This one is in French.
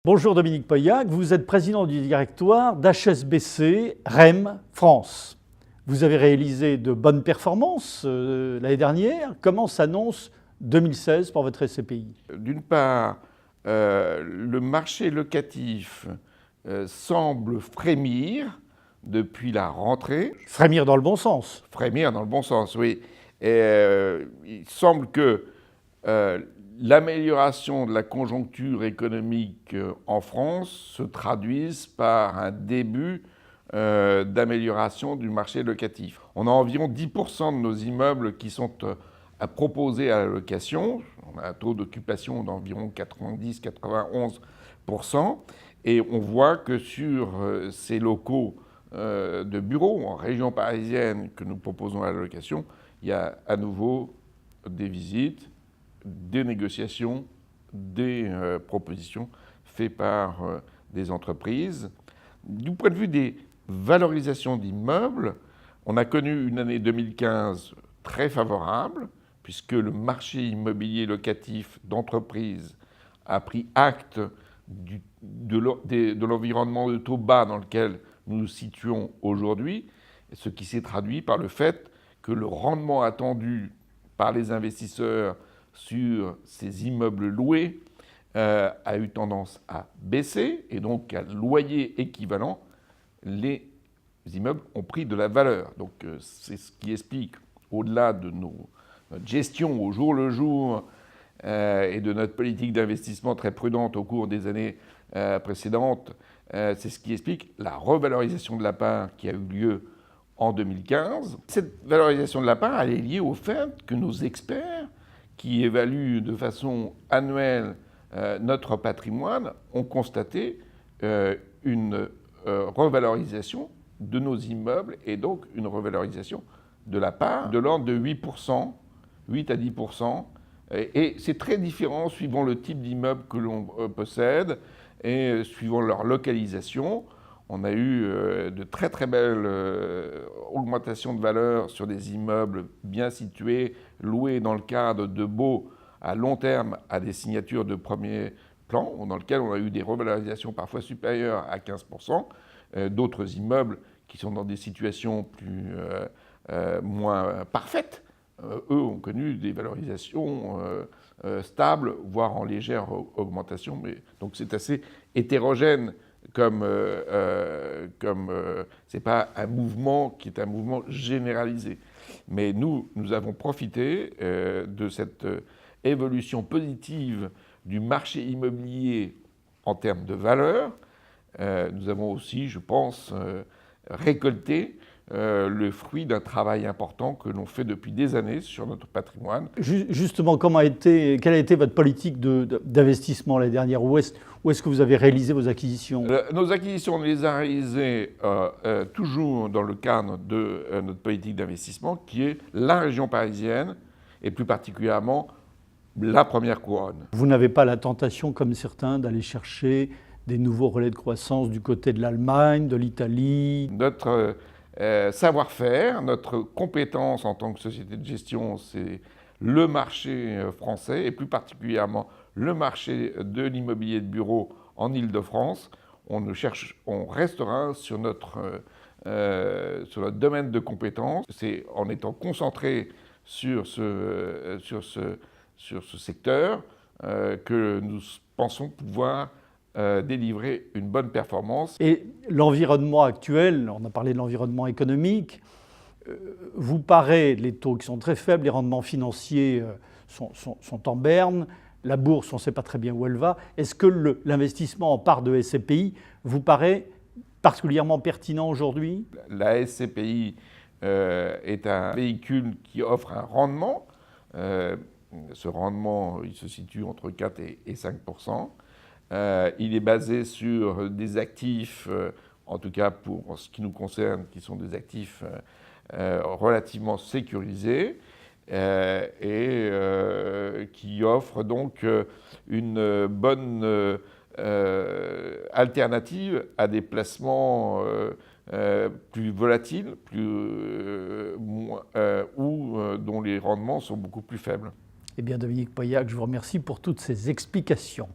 Bonjour Dominique Pauillac, vous êtes président du directoire d'HSBC REM France. Vous avez réalisé de bonnes performances l'année dernière. Comment s'annonce 2016 pour votre SCPI? D'une part, le marché locatif semble frémir depuis la rentrée. Frémir dans le bon sens. Frémir dans le bon sens, oui. Et, il semble que l'amélioration de la conjoncture économique en France se traduise par un début d'amélioration du marché locatif. On a environ 10% de nos immeubles qui sont proposés à la location. On a un taux d'occupation d'environ 90-91%. Et on voit que sur ces locaux de bureaux en région parisienne que nous proposons à la location, il y a à nouveau des visites, des négociations, des propositions faites par des entreprises. Du point de vue des valorisations d'immeubles, on a connu une année 2015 très favorable, puisque le marché immobilier locatif d'entreprise a pris acte de l'environnement de taux bas dans lequel nous nous situons aujourd'hui, ce qui s'est traduit par le fait que le rendement attendu par les investisseurs sur ces immeubles loués a eu tendance à baisser, et donc à loyer équivalent, les immeubles ont pris de la valeur. Donc c'est ce qui explique, au-delà de notre gestion au jour le jour et de notre politique d'investissement très prudente au cours des années précédentes, c'est ce qui explique la revalorisation de la part qui a eu lieu en 2015. Cette valorisation de la part, elle est liée au fait que nos experts, qui évaluent de façon annuelle notre patrimoine, ont constaté une revalorisation de nos immeubles et donc une revalorisation de la part de l'ordre de 8%, 8 à 10%. Et c'est très différent suivant le type d'immeuble que l'on possède et suivant leur localisation. On a eu de très très belles augmentations de valeur sur des immeubles bien situés, loués dans le cadre de baux à long terme à des signatures de premier plan, dans lesquels on a eu des revalorisations parfois supérieures à 15%. D'autres immeubles qui sont dans des situations moins parfaites, eux ont connu des valorisations stables, voire en légère augmentation. Mais, donc c'est assez hétérogène comme c'est pas un mouvement qui est un mouvement généralisé. Mais nous avons profité de cette évolution positive du marché immobilier en termes de valeur. Nous avons aussi, je pense, récolté le fruit d'un travail important que l'on fait depuis des années sur notre patrimoine. Justement, quelle a été votre politique d'investissement l'année dernière? Où est-ce que vous avez réalisé vos acquisitions? Nos acquisitions, on les a réalisées toujours dans le cadre de notre politique d'investissement, qui est la région parisienne, et plus particulièrement la première couronne. Vous n'avez pas la tentation, comme certains, d'aller chercher des nouveaux relais de croissance du côté de l'Allemagne, de l'Italie? Notre savoir-faire, notre compétence en tant que société de gestion, c'est le marché français et plus particulièrement le marché de l'immobilier de bureau en Île-de-France. On restera sur notre domaine de compétence. C'est en étant concentré sur ce secteur que nous pensons pouvoir délivrer une bonne performance. Et l'environnement actuel, on a parlé de l'environnement économique, vous paraît, les taux qui sont très faibles, les rendements financiers sont en berne, la bourse, on ne sait pas très bien où elle va. Est-ce que l'investissement en part de SCPI vous paraît particulièrement pertinent aujourd'hui? La SCPI est un véhicule qui offre un rendement. Ce rendement, il se situe entre 4 et 5%. Il est basé sur des actifs, en tout cas pour ce qui nous concerne, qui sont des actifs relativement sécurisés et qui offrent donc une bonne alternative à des placements plus volatiles ou dont les rendements sont beaucoup plus faibles. Eh bien, Dominique Pauillac, je vous remercie pour toutes ces explications.